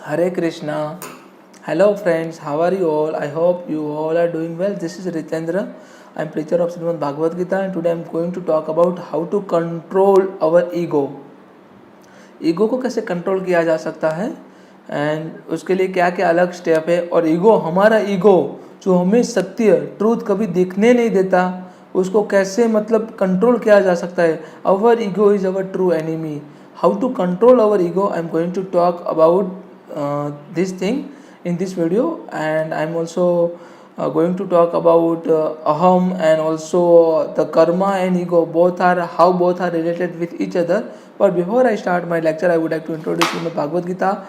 Hare Krishna. Hello friends, how are you all? I hope you all are doing well. This is Ritendra. I am preacher of Shrimad Bhagavad Gita and today I am going to talk about how to control our ego. Ego को कैसे control किया जा सकता है and उसके लिए क्या क्या अलग स्टेप है और हमारा ईगो जो हमें सत्य ट्रूथ कभी दिखने नहीं देता उसको कैसे मतलब कंट्रोल किया जा सकता है. Our ego is our true enemy. How to control our ego, I am going to talk about this thing in this video, and I'm also going to talk about aham and also the karma and ego, both are related with each other. But before I start my lecture, I would like to introduce Shrimad Bhagavad Gita.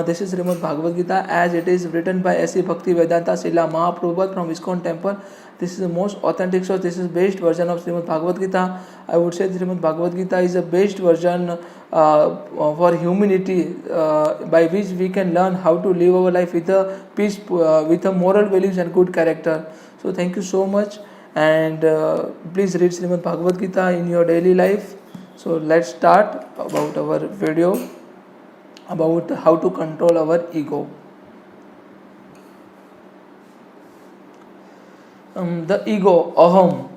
This is Shrimad Bhagavad Gita as it is written by S.C. Bhakti Vedanta Srila Mahaprabhupada from ISKCON temple. This is the most authentic source. This is best version of Shrimad Bhagavad Gita. I would say Shrimad Bhagavad Gita is the best version for humanity, by which we can learn how to live our life with a peace, with a moral values and good character. So thank you so much, and please read Shrimad Bhagavad Gita in your daily life. So let's start about our video about how to control our ego. The ego, aham.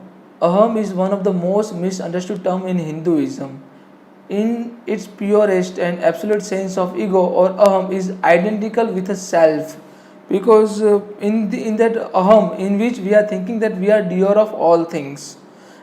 Aham is one of the most misunderstood term in Hinduism. In its purest and absolute sense of ego or aham is identical with a self, because in that aham in which we are thinking that we are doer of all things.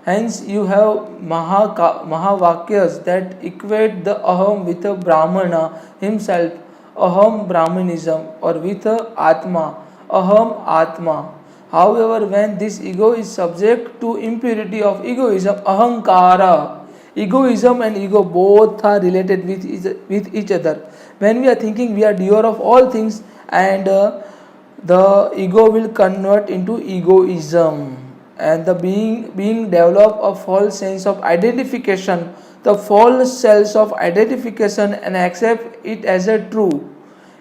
Hence you have mahavakyas that equate the aham with a brahmana himself, aham brahmanism, or with a atma, aham atma. However, when this ego is subject to impurity of egoism, ahankara, egoism and ego both are related with each other. When we are thinking we are doer of all things, and the ego will convert into egoism, and the being develop a false sense of identification, the false self of identification, and accept it as a true.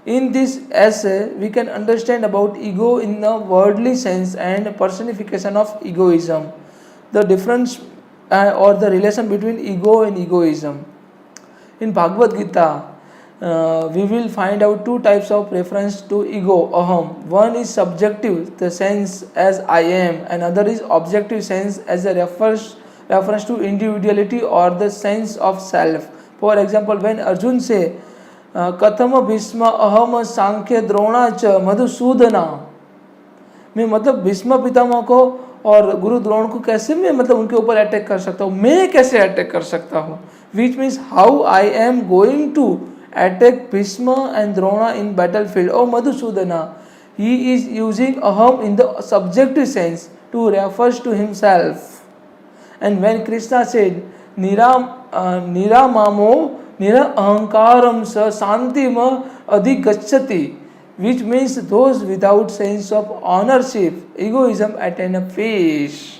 In this essay, we can understand about ego in the worldly sense and personification of egoism, the difference or the relation between ego and egoism. In Bhagavad Gita, we will find out two types of reference to ego, aham. One is subjective, the sense as I am, and other is objective sense as a reference to individuality or the sense of self. For example, when Arjun say कथम भीष्म अहम सांख्य द्रोणाच मधुसूदना, मैं मतलब भीष्म पितामह को और गुरु द्रोण को कैसे मैं मतलब उनके ऊपर अटैक कर सकता हूँ, मैं कैसे अटैक कर सकता हूँ, which means how I am going to attack Bhishma and Drona in battlefield. O Madhusudana, he is using अहम in the subjective sense to refers to himself. And when Krishna said निरामामो निरा अहंकारम स शांतिम अधिगच्छति, which means those without sense of ownership, egoism attain a peace.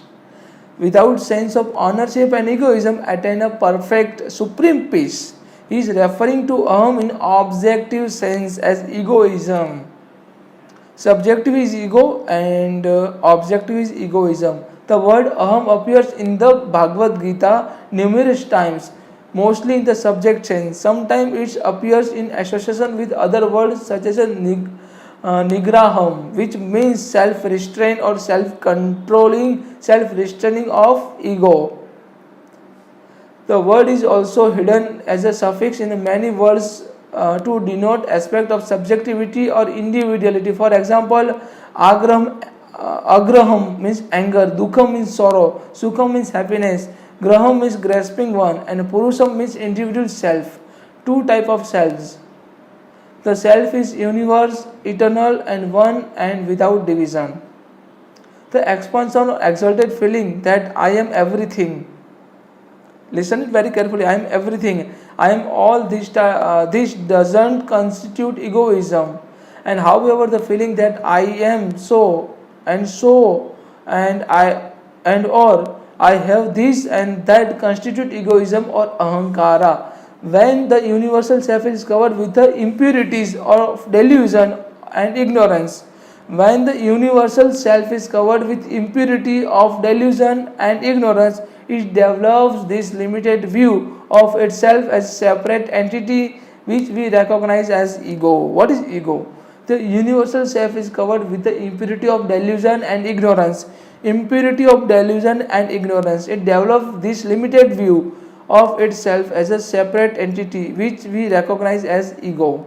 Without sense of ownership and egoism attain a perfect supreme peace. He is referring to aham in objective sense as egoism. Subjective is ego and objective is egoism. The word aham appears in the Bhagavad Gita numerous times, mostly in the subject sense. Sometimes it appears in association with other words such as nigraham, which means self-restraint or self-restraining of ego. The word is also hidden as a suffix in many words to denote aspect of subjectivity or individuality. For example, agraham means anger, dukham means sorrow, sukham means happiness, graham means grasping one, and purusham means individual self. Two type of selves. The self is universe, eternal, and one and without division. The expansion or exalted feeling that I am everything. Listen it very carefully. I am everything. I am all this. This doesn't constitute egoism. And however, the feeling that I am so and I have this and that constitute egoism or ahankara. When the universal self is covered with the impurities of delusion and ignorance, when the universal self is covered with impurity of delusion and ignorance, it develops this limited view of itself as separate entity which we recognize as ego. What is ego? The universal self is covered with the impurity of delusion and ignorance. Impurity of delusion and ignorance. It develops this limited view of itself as a separate entity which we recognize as ego.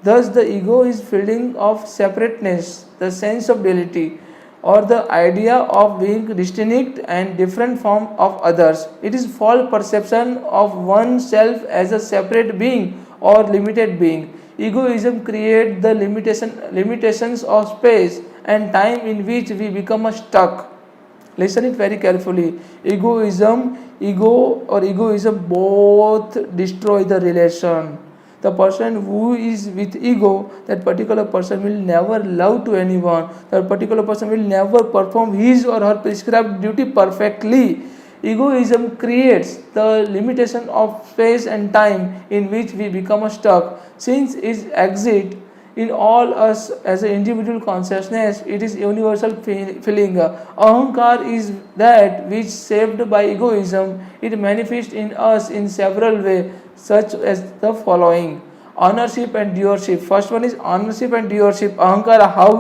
Thus, the ego is feeling of separateness, the sense of duality, or the idea of being distinct and different from of others. It is false perception of oneself as a separate being or limited being. Egoism creates the limitations of space and time in which we become stuck. Listen it very carefully. Egoism both destroy the relation. The person who is with ego, that particular person will never love to anyone. That particular person will never perform his or her prescribed duty perfectly. Egoism creates the limitation of space and time in which we become stuck. Since it exists in all us as an individual consciousness, it is universal feeling. Ahankar is that which shaped by egoism. It manifests in us in several ways, such as the following: ownership and doership. First one is ownership and doership. Ahankar. How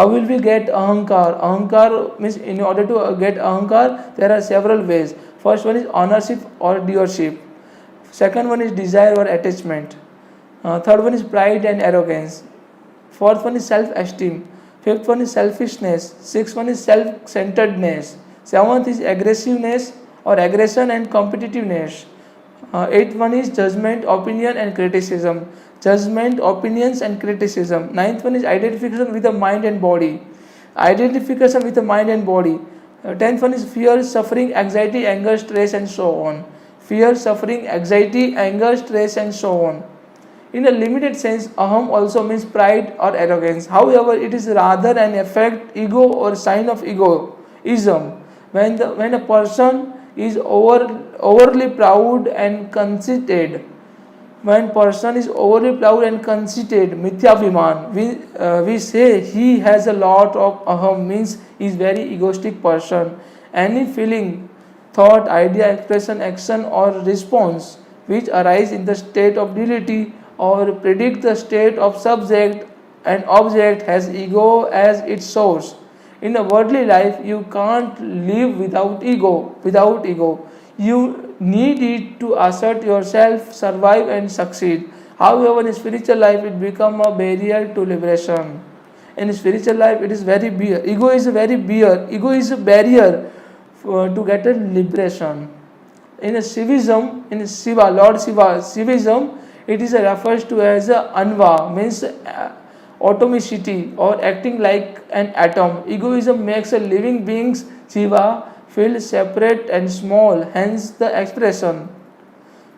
will we get ahankar? Ahankar means, in order to get ahankar, there are several ways. First one is ownership or doership. Second one is desire or attachment. Third one is pride and arrogance. Fourth one is self-esteem. Fifth one is selfishness. Sixth one is self-centeredness. Seventh is aggressiveness or aggression and competitiveness. Eighth one is judgment, opinion and criticism. Judgment, opinions and criticism. Ninth one is identification with the mind and body. Identification with the mind and body. Tenth one is fear, suffering, anxiety, anger, stress and so on. Fear, suffering, anxiety, anger, stress and so on. In a limited sense, aham also means pride or arrogance. However, it is rather an effect, ego or sign of egoism. When a person is overly proud and conceited, mithyaviman, we say he has a lot of aham, means he is very egoistic person. Any feeling, thought, idea, expression, action or response which arise in the state of duality or predict the state of subject and object has ego as its source. In a worldly life, you can't live without ego. You need it to assert yourself, survive and succeed. However, in spiritual life, it becomes a barrier to liberation. In spiritual life, it is very bare. Ego is a barrier to get a liberation. In Shivism, Lord Shiva, Shivism, it is refers to as a anva, means atomicity or acting like an atom. Egoism makes a living beings, Shiva, feel separate and small, hence the expression.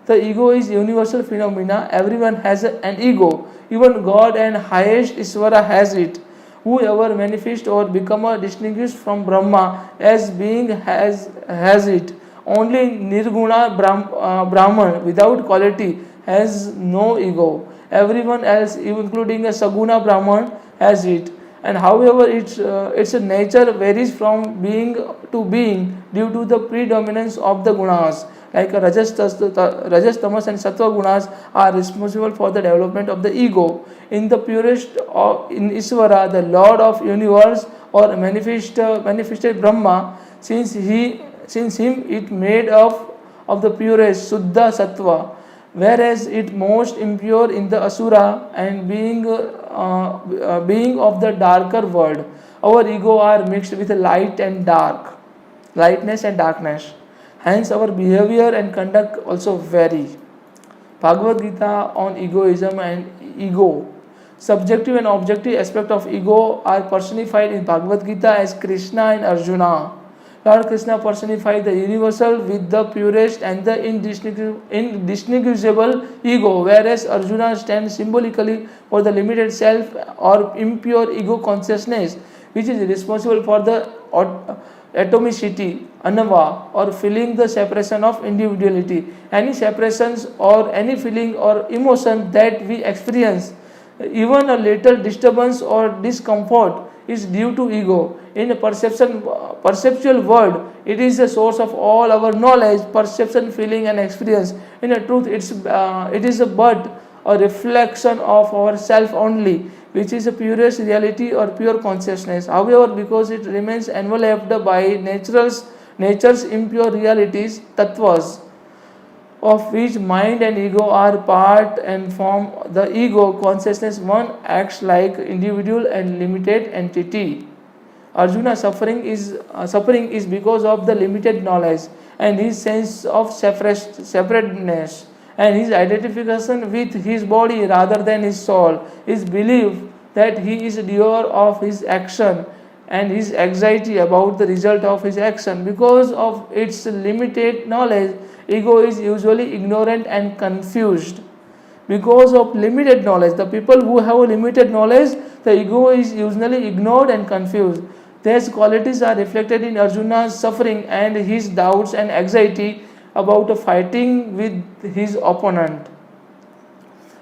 The ego is universal phenomena. Everyone has an ego. Even God and highest Isvara has it. Whoever manifests or become distinguished from Brahma as being has it. Only Nirguna Brahman without quality has no ego. Everyone else, including a Saguna Brahman, has it. And however, its nature varies from being to being due to the predominance of the gunas. Like Rajas, Tamas and Sattva gunas are responsible for the development of the ego. In the purest, in Isvara, the Lord of Universe or manifested Brahma, since him it made of the purest Suddha Sattva, whereas it most impure in the Asura and being of the darker world. Our ego are mixed with light and dark, lightness and darkness. Hence our behavior and conduct also vary. Bhagavad Gita on egoism and ego. Subjective and objective aspect of ego are personified in Bhagavad Gita as Krishna and Arjuna. Lord Krishna personified the universal with the purest and the indistinguishable ego, whereas Arjuna stands symbolically for the limited self or impure ego consciousness, which is responsible for the atomicity, anava, or feeling the separation of individuality. Any separations or any feeling or emotion that we experience, even a little disturbance or discomfort, is due to ego. In a perceptual world, it is the source of all our knowledge, perception, feeling, and experience. In a truth, it is a but a reflection of our self only, which is a purest reality or pure consciousness. However, because it remains enveloped by nature's impure realities, tattvas, of which mind and ego are part and form the ego consciousness, one acts like individual and limited entity. Arjuna suffering is because of the limited knowledge and his sense of separateness and his identification with his body rather than his soul. His belief that he is doer of his action and his anxiety about the result of his action. Because of its limited knowledge, ego is usually ignorant and confused. Because of limited knowledge, the people who have limited knowledge, the ego is usually ignored and confused. These qualities are reflected in Arjuna's suffering and his doubts and anxiety about fighting with his opponent.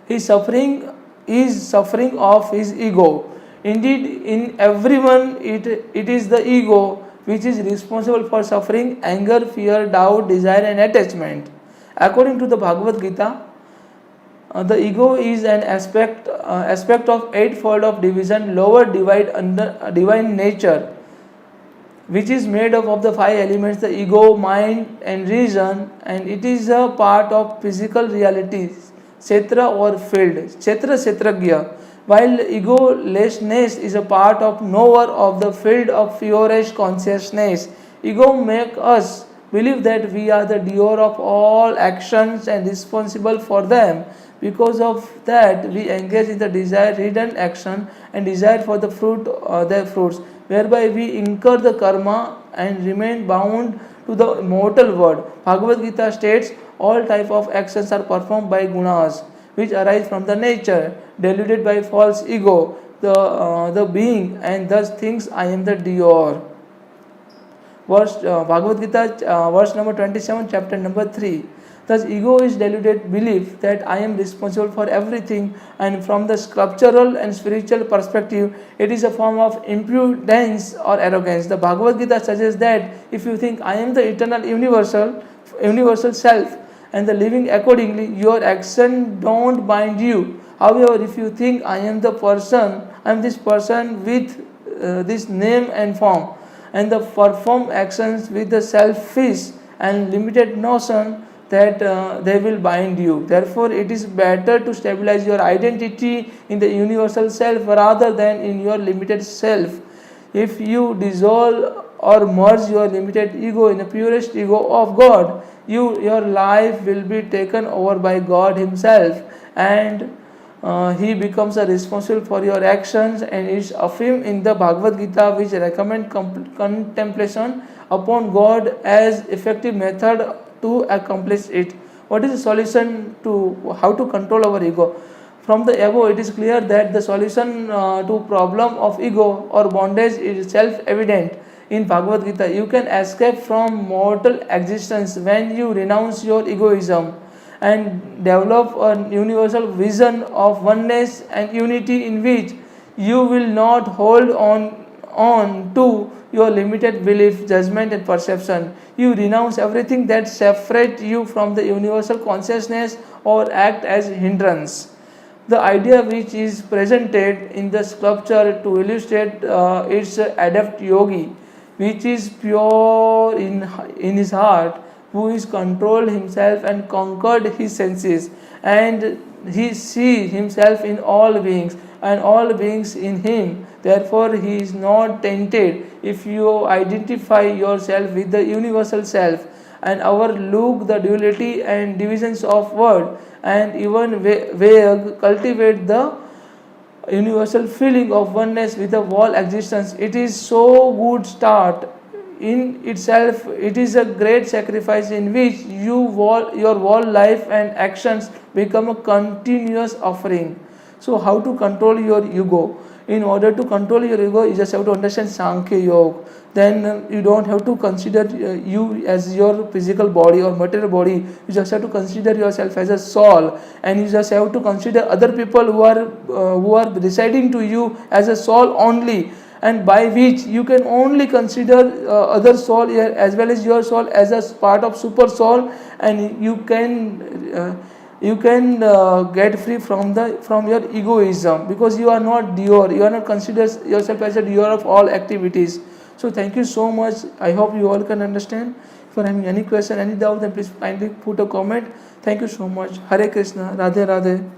His suffering is suffering of his ego. Indeed, in everyone, it is the ego which is responsible for suffering, anger, fear, doubt, desire, and attachment. According to the Bhagavad Gita, the ego is an aspect of eightfold of division, lower divide under divine nature, which is made up of the five elements: the ego, mind, and reason, and it is a part of physical realities, kshetra or field, kshetragya. While egolessness is a part of knower of the field of purest consciousness, ego makes us believe that we are the doer of all actions and responsible for them. Because of that, we engage in the desired hidden action and desire for the their fruits, whereby we incur the karma and remain bound to the mortal world. Bhagavad Gita states all type of actions are performed by gunas, which arise from the nature, deluded by false ego, the being, and thus thinks I am the doer. Bhagavad Gita, verse number 27, chapter number 3. Thus, ego is deluded belief that I am responsible for everything, and from the scriptural and spiritual perspective, it is a form of impudence or arrogance. The Bhagavad Gita suggests that if you think I am the eternal universal self, and the living accordingly, your action don't bind you. However, if you think I am this person with this name and form, and the perform actions with the selfish and limited notion, that they will bind you. Therefore, it is better to stabilize your identity in the universal self rather than in your limited self. If you dissolve or merge your limited ego in the purest ego of God, your life will be taken over by God Himself, and He becomes responsible for your actions, and is affirmed in the Bhagavad Gita, which recommend contemplation upon God as effective method to accomplish it. What is the solution to how to control our ego? From the above, it is clear that the solution to problem of ego or bondage is self-evident. In Bhagavad Gita, you can escape from mortal existence when you renounce your egoism and develop a universal vision of oneness and unity, in which you will not hold on to your limited belief, judgment, and perception. You renounce everything that separates you from the universal consciousness or act as hindrance. The idea which is presented in the sculpture to illustrate its adept yogi, which is pure in his heart, who is controlled himself and conquered his senses, and he sees himself in all beings and all beings in him. Therefore, he is not tainted. If you identify yourself with the universal self and overlook the duality and divisions of world, and even cultivate the universal feeling of oneness with the whole existence, it is so good start. In itself, it is a great sacrifice in which your whole life and actions become a continuous offering. So, how to control your ego? In order to control your ego, you just have to understand Sankhya Yoga. Then you don't have to consider you as your physical body or material body. You just have to consider yourself as a soul, and you just have to consider other people who are residing to you as a soul only. and by which you can only consider other soul as well as your soul as a part of super soul, and you can get free from your egoism, because you are not doer, you are not consider yourself as a doer of all activities. So thank you so much. I hope you all can understand. If you are having any question, any doubt, then please kindly put a comment. Thank you so much. Hare Krishna. Radhe Radhe.